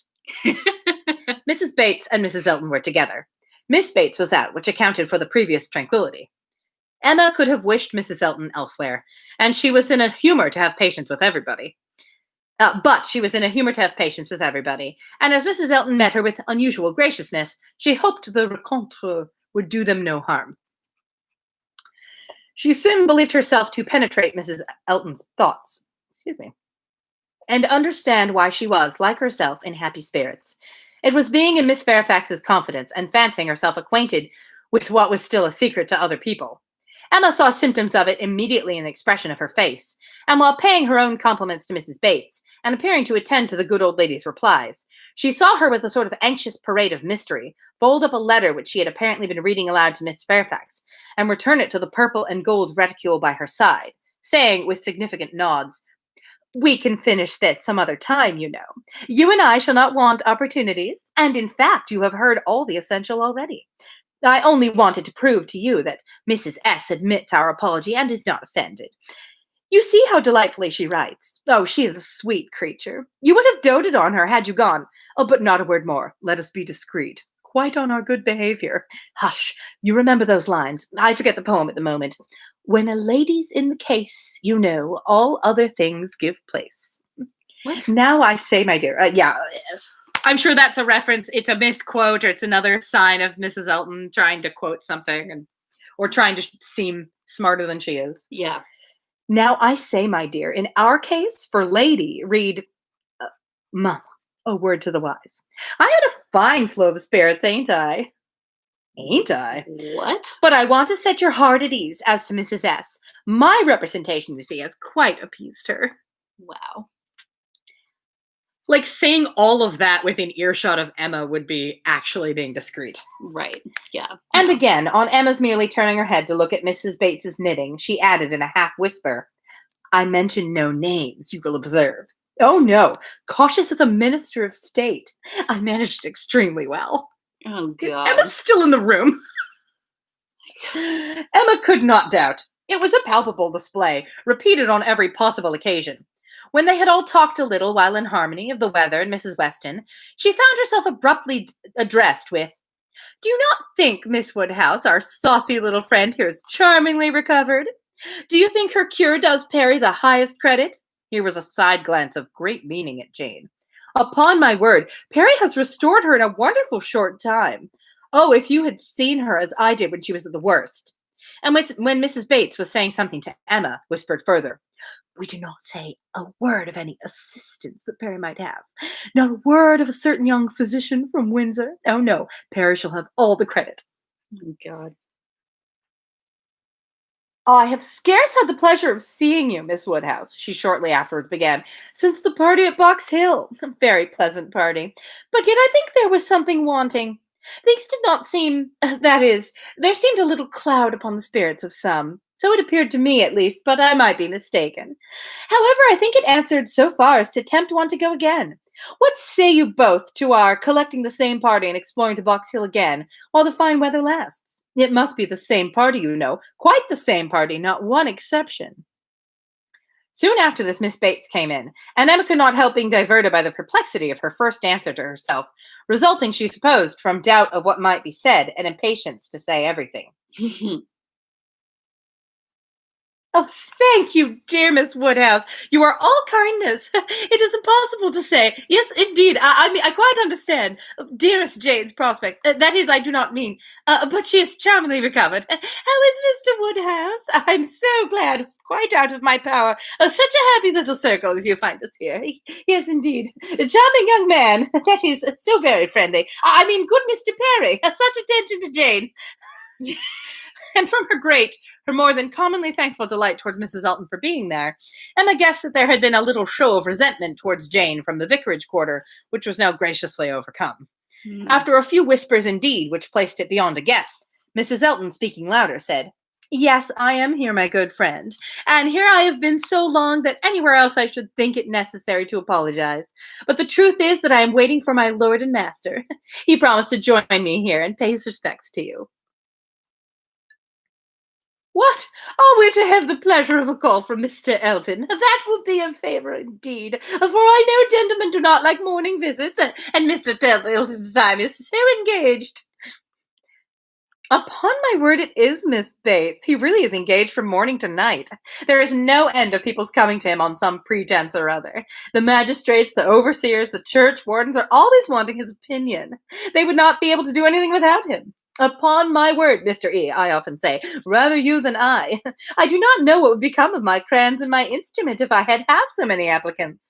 Mrs. Bates and Mrs. Elton were together. Miss Bates was out, which accounted for the previous tranquillity. Emma could have wished Mrs. Elton elsewhere, and she was in a humor to have patience with everybody. And as Mrs. Elton met her with unusual graciousness, she hoped the rencontre would do them no harm. She soon believed herself to penetrate Mrs. Elton's thoughts, and understand why she was, like herself, in happy spirits. It was being in Miss Fairfax's confidence, and fancying herself acquainted with what was still a secret to other people. Emma saw symptoms of it immediately in the expression of her face, and while paying her own compliments to Mrs. Bates, and appearing to attend to the good old lady's replies, she saw her with a sort of anxious parade of mystery fold up a letter which she had apparently been reading aloud to Miss Fairfax, and return it to the purple and gold reticule by her side, saying, with significant nods, "We can finish this some other time, you know. You and I shall not want opportunities, and in fact you have heard all the essential already. I only wanted to prove to you that Mrs. S. admits our apology and is not offended. You see how delightfully she writes. Oh, she is a sweet creature. You would have doted on her had you gone. Oh, but not a word more. Let us be discreet. Quite on our good behavior. Hush, you remember those lines. I forget the poem at the moment. When a lady's in the case, you know, all other things give place."
What?
Now I say, my dear, I'm sure that's a reference. It's a misquote, or it's another sign of Mrs. Elton trying to quote something, or trying to seem smarter than she is.
Yeah.
Now I say, my dear, in our case, for lady, read, Mama, a word to the wise. I had a fine flow of spirits, ain't I? Ain't I?
What?
But I want to set your heart at ease as to Mrs. S. My representation, you see, has quite appeased her.
Wow.
Like, saying all of that within earshot of Emma would be actually being discreet.
Right. Yeah.
And again, on Emma's merely turning her head to look at Mrs. Bates's knitting, she added in a half whisper, "I mention no names, you will observe. Oh no, cautious as a minister of state. I managed it extremely well."
Oh, God.
Emma's still in the room.
Emma could not doubt. It was a palpable display, repeated on every possible occasion. When they had all talked a little while in harmony of the weather and Mrs. Weston, she found herself abruptly addressed with, "Do you not think, Miss Woodhouse, our saucy little friend here is charmingly recovered? Do you think her cure does Perry the highest credit?" Here was a side glance of great meaning at Jane. "Upon my word, Perry has restored her in a wonderful short time. Oh, if you had seen her as I did when she was at the worst." And when Mrs. Bates was saying something to Emma, whispered further, "We do not say a word of any assistance that Perry might have. Not a word of a certain young physician from Windsor. Oh no, Perry shall have all the credit."
Oh, God.
"I have scarce had the pleasure of seeing you, Miss Woodhouse," she shortly afterwards began, "since the party at Box Hill. A very pleasant party. But yet I think there was something wanting. Things did not seem, that is, there seemed a little cloud upon the spirits of some. So it appeared to me, at least, but I might be mistaken. However, I think it answered so far as to tempt one to go again. What say you both to our collecting the same party and exploring to Box Hill again, while the fine weather lasts? It must be the same party, you know, quite the same party, not one exception." Soon after this, Miss Bates came in, and Emma could not help being diverted by the perplexity of her first answer to herself, resulting, she supposed, from doubt of what might be said and impatience to say everything. Oh, thank you, dear Miss Woodhouse. You are all kindness. It is impossible to say. Yes, indeed. I quite understand. Dearest Jane's prospects. That is, I do not mean. But she is charmingly recovered. How is Mr. Woodhouse? I'm so glad. Quite out of my power. Such a happy little circle as you find us here. Yes, indeed. A charming young man. That is so very friendly. I mean, good Mr. Perry. Such attention to Jane. And from her more than commonly thankful delight towards Mrs. Elton for being there, Emma guessed that there had been a little show of resentment towards Jane from the vicarage quarter, which was now graciously overcome. After a few whispers indeed, which placed it beyond a guess, Mrs. Elton, speaking louder, said, Yes, I am here, my good friend, and here I have been so long that anywhere else I should think it necessary to apologize. But the truth is that I am waiting for my lord and master. He promised to join me here and pay his respects to you. What? Are we to have the pleasure of a call from Mr. Elton? That will be a favour indeed, for I know gentlemen do not like morning visits, and Mr. Elton's time is so engaged. Upon my word, it is, Miss Bates. He really is engaged from morning to night. There is no end of people's coming to him on some pretense or other. The magistrates, the overseers, the church wardens are always wanting his opinion. They would not be able to do anything without him. Upon my word, Mr. E., I often say, rather you than I. I do not know what would become of my crayons and my instrument if I had half so many applicants.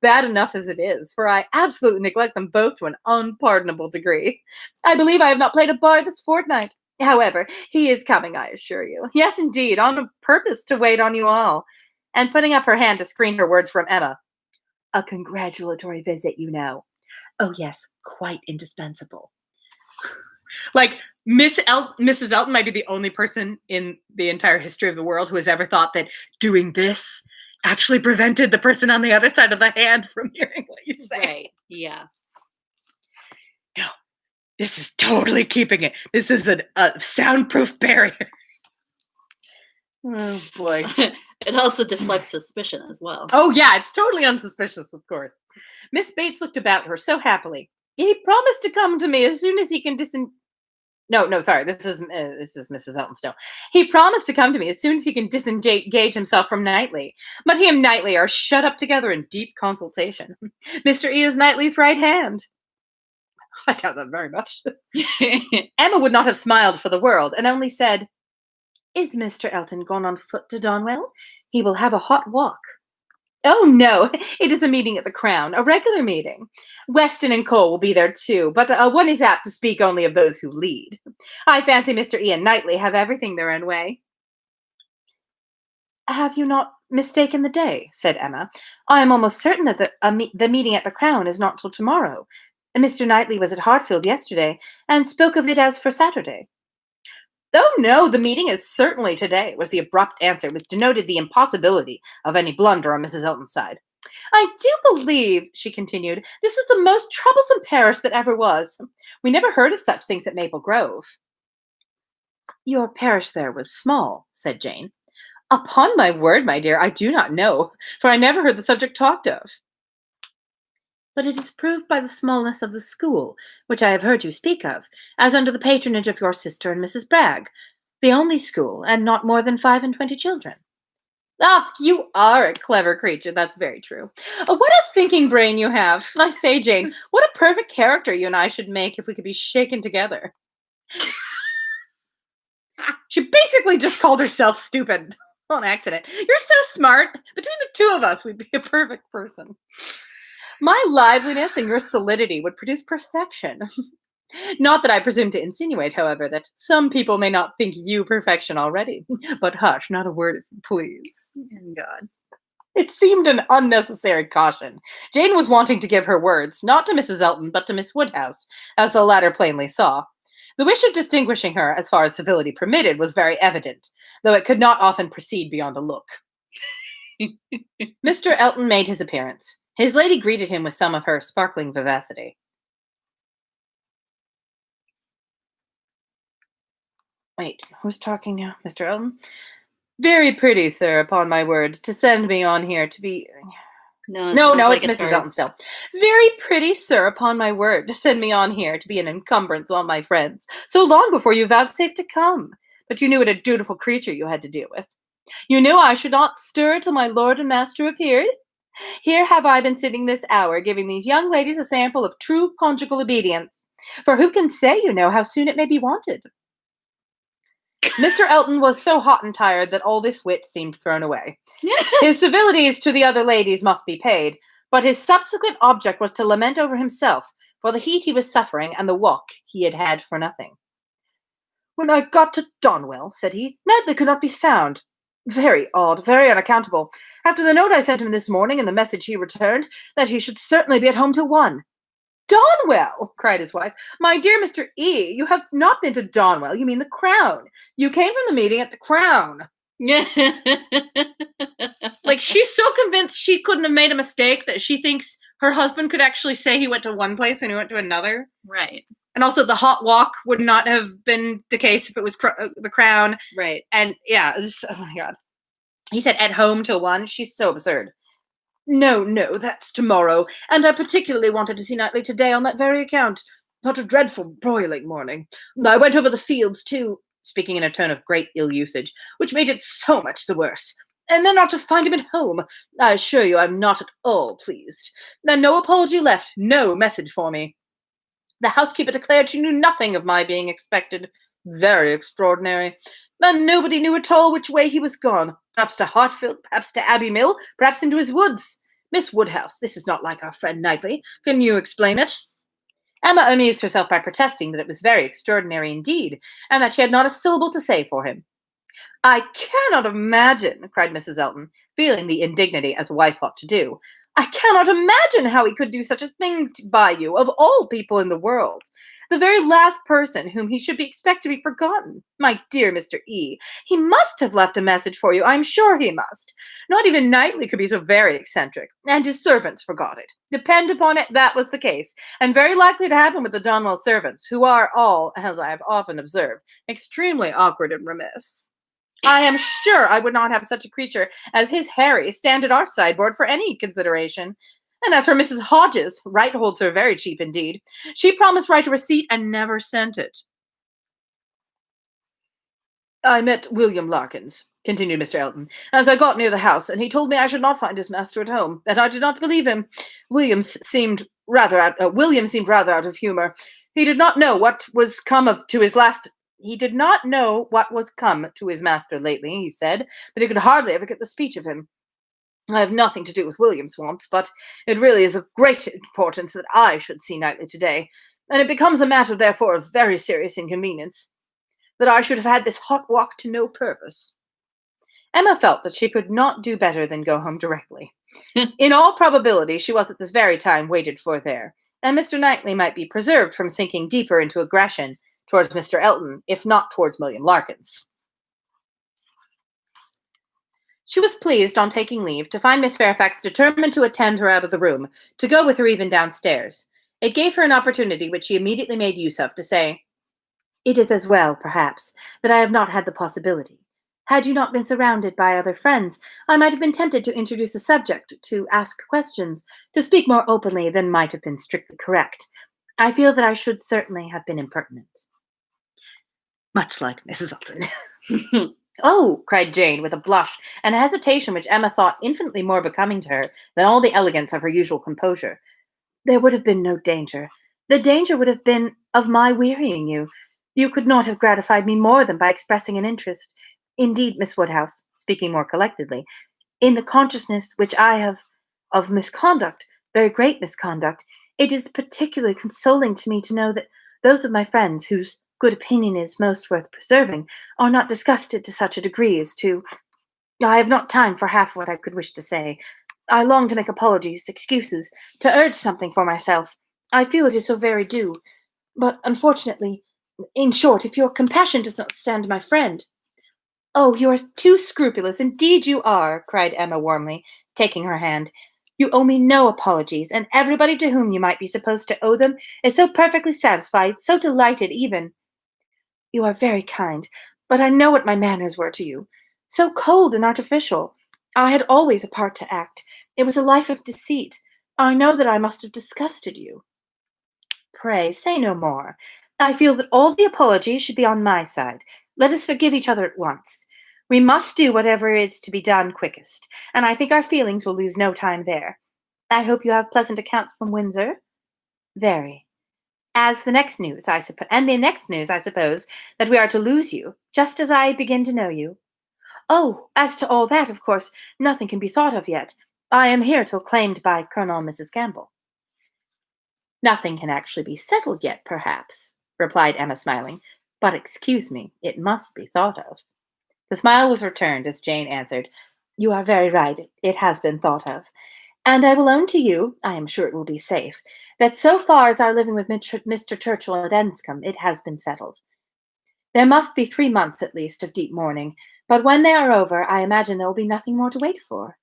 Bad enough as it is, for I absolutely neglect them both to an unpardonable degree. I believe I have not played a bar this fortnight. However, he is coming, I assure you. Yes, indeed, on purpose to wait on you all. And putting up her hand to screen her words from Emma. A congratulatory visit, you know. Oh, yes, quite indispensable.
Like, Mrs. Elton might be the only person in the entire history of the world who has ever thought that doing this actually prevented the person on the other side of the hand from hearing what you say.
Right, yeah.
No, this is totally keeping it. This is a soundproof barrier.
Oh, boy.
It also deflects suspicion as well.
Oh, yeah, it's totally unsuspicious, of course.
Miss Bates looked about her so happily. He promised to come to me as soon as he can No, sorry, this is Mrs. Elton still. He promised to come to me as soon as he can disengage himself from Knightley. But he and Knightley are shut up together in deep consultation. Mr. E is Knightley's right hand. I doubt that very much. Emma would not have smiled for the world, and only said, Is Mr. Elton gone on foot to Donwell? He will have a hot walk. Oh, no, it is a meeting at the Crown, a regular meeting. Weston and Cole will be there too, but one is apt to speak only of those who lead. I fancy Mr. E and Knightley have everything their own way. Have you not mistaken the day? Said Emma. I am almost certain that the meeting at the Crown is not till tomorrow. Mr. Knightley was at Hartfield yesterday, and spoke of it as for Saturday. Oh, no, the meeting is certainly today, was the abrupt answer, which denoted the impossibility of any blunder on Mrs. Elton's side. I do believe, she continued, this is the most troublesome parish that ever was. We never heard of such things at Maple Grove. Your parish there was small, said Jane. Upon my word, my dear, I do not know, for I never heard the subject talked of. But it is proved by the smallness of the school, which I have heard you speak of, as under the patronage of your sister and Mrs. Bragg, the only school, and not more than 25 children. Ah, you are a clever creature, that's very true. What a thinking brain you have. I say, Jane, what a perfect character you and I should make if we could be shaken together. She basically just called herself stupid on accident. You're so smart. Between the two of us, we'd be a perfect person. My liveliness and your solidity would produce perfection. Not that I presume to insinuate, however, that some people may not think you perfection already. But hush, not a word, please.
Oh, God.
It seemed an unnecessary caution. Jane was wanting to give her words, not to Mrs. Elton, but to Miss Woodhouse, as the latter plainly saw. The wish of distinguishing her, as far as civility permitted, was very evident, though it could not often proceed beyond a look. Mr. Elton made his appearance. His lady greeted him with some of her sparkling vivacity. Wait, who's talking now? Mr. Elton? Very pretty, sir, upon my word, to send me on here to be...
No,
it's Mrs. Elton still. Very pretty, sir, upon my word, to send me on here to be an encumbrance on my friends, so long before you vouchsafed to come. But you knew what a dutiful creature you had to deal with. You knew I should not stir till my lord and master appeared. Here have I been sitting this hour, giving these young ladies a sample of true conjugal obedience. For who can say, how soon it may be wanted? Mr. Elton was so hot and tired that all this wit seemed thrown away. His civilities to the other ladies must be paid, but his subsequent object was to lament over himself for the heat he was suffering and the walk he had had for nothing. When I got to Donwell, said he, Knightley could not be found. Very odd, very unaccountable. After the note I sent him this morning and the message he returned, that he should certainly be at home till 1. Donwell, cried his wife. My dear Mr. E., you have not been to Donwell. You mean the Crown. You came from the meeting at the Crown.
Like, she's so convinced she couldn't have made a mistake that she thinks her husband could actually say he went to one place and he went to another.
Right.
And also the hot walk would not have been the case if it was the Crown.
Right.
And yeah, oh my God. He said at home till 1. She's so absurd. No, that's tomorrow. And I particularly wanted to see Knightley today on that very account. Such a dreadful broiling morning. I went over the fields too, speaking in a tone of great ill usage, which made it so much the worse. And then not to find him at home. I assure you I'm not at all pleased. Then no apology left, no message for me. The housekeeper declared she knew nothing of my being expected. Very extraordinary. And nobody knew at all which way he was gone. Perhaps to Hartfield, perhaps to Abbey Mill, perhaps into his woods. Miss Woodhouse, this is not like our friend Knightley. Can you explain it? Emma amused herself by protesting that it was very extraordinary indeed, and that she had not a syllable to say for him. I cannot imagine, cried Mrs. Elton, feeling the indignity as a wife ought to do. I cannot imagine how he could do such a thing by you, of all people in the world. The very last person whom he should be expected to be forgotten. My dear Mr. E., he must have left a message for you. I'm sure he must. Not even Knightley could be so very eccentric, and his servants forgot it. Depend upon it, that was the case, and very likely to happen with the Donwell servants, who are all, as I have often observed, extremely awkward and remiss. I am sure I would not have such a creature as his Harry stand at our sideboard for any consideration. And as for Mrs. Hodges, Wright holds her very cheap indeed. She promised Wright a receipt and never sent it. I met William Larkins, continued Mr. Elton, as I got near the house, and he told me I should not find his master at home, and I did not believe him. William seemed rather out of humor. He did not know what was come to his master lately, he said, but he could hardly ever get the speech of him. I have nothing to do with William's wants, but it really is of great importance that I should see Knightley today, and it becomes a matter, therefore, of very serious inconvenience, that I should have had this hot walk to no purpose. Emma felt that she could not do better than go home directly. In all probability, she was at this very time waited for there, and Mr. Knightley might be preserved from sinking deeper into aggression towards Mr. Elton, if not towards William Larkins. She was pleased, on taking leave, to find Miss Fairfax determined to attend her out of the room, to go with her even downstairs. It gave her an opportunity which she immediately made use of to say, It is as well, perhaps, that I have not had the possibility. Had you not been surrounded by other friends, I might have been tempted to introduce a subject, to ask questions, to speak more openly than might have been strictly correct. I feel that I should certainly have been impertinent. Much like Mrs. Elton. Oh, cried Jane, with a blush and a hesitation which Emma thought infinitely more becoming to her than all the elegance of her usual composure. There would have been no danger. The danger would have been of my wearying you. You could not have gratified me more than by expressing an interest. Indeed, Miss Woodhouse, speaking more collectedly, in the consciousness which I have of misconduct, very great misconduct, it is particularly consoling to me to know that those of my friends whose good opinion is most worth preserving are not disgusted to such a degree as to... I have not time for half what I could wish to say. I long to make apologies, excuses, to urge something for myself. I feel it is so very due. But unfortunately, in short, if your compassion does not stand my friend... Oh, you are too scrupulous, indeed you are, cried Emma warmly, taking her hand. You owe me no apologies, and everybody to whom you might be supposed to owe them is so perfectly satisfied, so delighted even. You are very kind, but I know what my manners were to you.
So cold and artificial. I had always a part to act. It was a life of deceit. I know that I must have disgusted you. Pray, say no more. I feel that all the apologies should be on my side. Let us forgive each other at once. We must do whatever is to be done quickest, and I think our feelings will lose no time there. I hope you have pleasant accounts from Windsor. Very. As the next news, I suppose, and the next news, I suppose, that we are to lose you, just as I begin to know you. Oh, as to all that, of course, nothing can be thought of yet. I am here till claimed by Colonel and Mrs. Campbell. Nothing can actually be settled yet, perhaps, replied Emma, smiling. But excuse me, it must be thought of. The smile was returned as Jane answered, You are very right, it has been thought of. And I will own to you, I am sure it will be safe, that so far as our living with Mr. Churchill at Enscombe, it has been settled. There must be 3 months at least of deep mourning, but when they are over, I imagine there will be nothing more to wait for.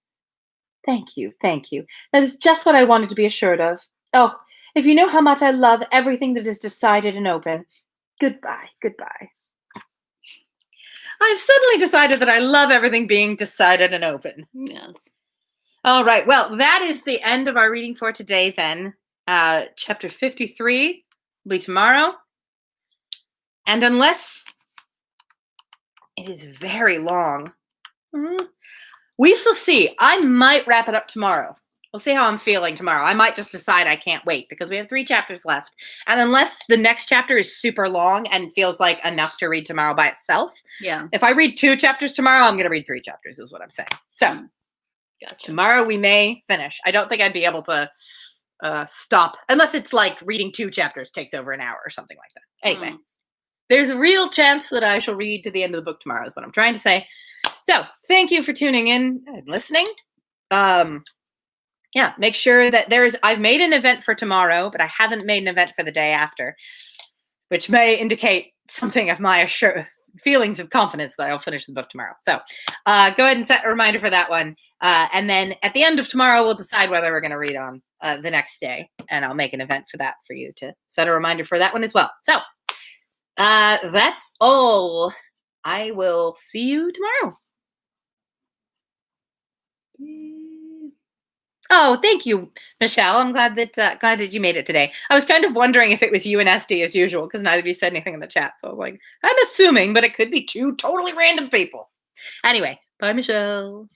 Thank you, thank you. That is just what I wanted to be assured of. Oh, if you knew how much I love everything that is decided and open. Goodbye, goodbye.
I've suddenly decided that I love everything being decided and open.
Yes.
All right. Well, that is the end of our reading for today then. Chapter 53 will be tomorrow. And unless it is very long, we shall see. I might wrap it up tomorrow. We'll see how I'm feeling tomorrow. I might just decide I can't wait because we have 3 chapters left. And unless the next chapter is super long and feels like enough to read tomorrow by itself, if I read 2 chapters tomorrow, I'm going to read 3 chapters is what I'm saying. So tomorrow we may finish. I don't think I'd be able to stop unless it's like reading 2 chapters takes over an hour or something like that. Anyway, there's a real chance that I shall read to the end of the book tomorrow is what I'm trying to say. So thank you for tuning in and listening. Make sure that I've made an event for tomorrow, but I haven't made an event for the day after, which may indicate something of my feelings of confidence that I'll finish the book tomorrow. So go ahead and set a reminder for that one. And then at the end of tomorrow, we'll decide whether we're going to read on the next day. And I'll make an event for that for you to set a reminder for that one as well. So that's all. I will see you tomorrow. Oh, thank you, Michelle. I'm glad that you made it today. I was kind of wondering if it was you and Esty as usual, because neither of you said anything in the chat. So I was like, I'm assuming, but it could be 2 totally random people. Anyway, bye, Michelle.